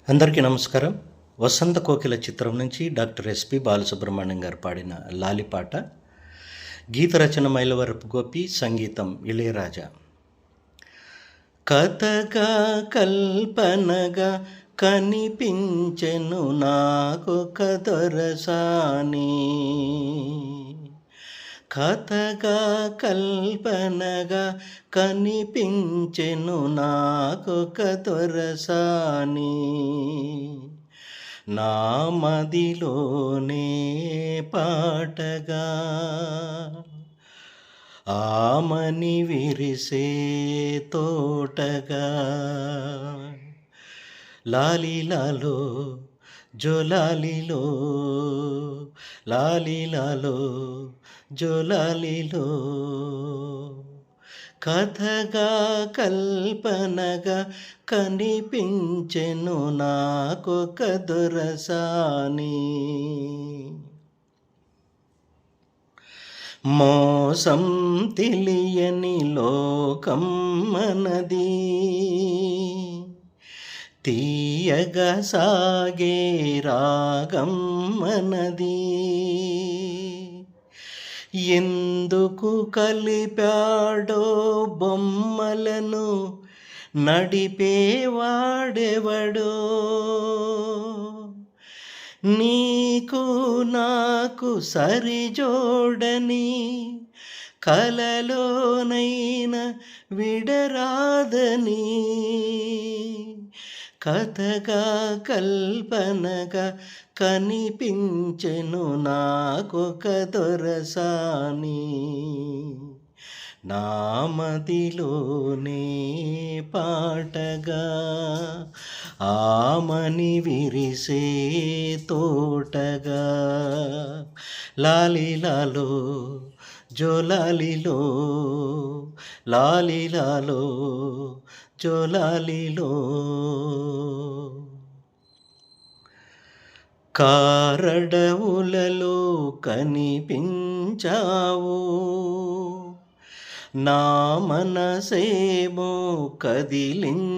అందరికీ నమస్కారం. 'వసంత కోకిల' చిత్రం నుంచి డాక్టర్ ఎస్‌పి బాలసుబ్రహ్మణ్యం గారు పాడిన 'లాలి' పాట. గీత రచన మైలవరపు గోపి, సంగీతం ఇళయరాజా. కథగా కల్పనగా కనిపించెను నాకొక దొరసాని, కథగా కల్పనగా కనిపించెను నాకొక దొరసాని, నా మదిలోనే పాటగా ఆమని విరిసే తోటగా, లాలిలాలో జోలాలిలో, లాలిలాలో జోలాలిలో, కథగా కల్పనగా కనిపించెను నాకొక దొరసాని, మోసం తెలియని లోకం మనది, తీయగా సాగే రాగం మనది, ఎందుకు కలిపాడో బొమ్మలను నడిపేవాడెవడో, నీకు నాకు సరిజోడని కలలోనైనా విడరాదని, కథగా కల్పనగా కనిపించెను నాకొక దొరసాని, నా మదిలోనే పాటగా ఆమని విరిసే తోటగా, లాలిలాలో జోలాలిలో, లాలిలాలో జోలాలిలో, కారడవులలో కనిపించావు, నా మనసేమో కదిలించావు,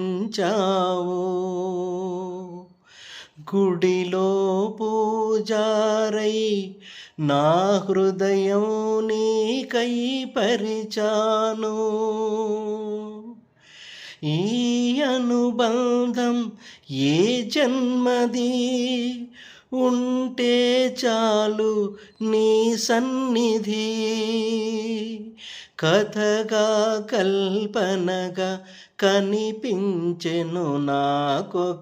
గుడిలో పూజారై నా హృదయం నీకై పరిచాను, ఈ అనుబంధం ఏ జన్మది, ఉంటే చాలు నీ సన్నిధి, కథగా కల్పనగా కనిపించెను నాకొక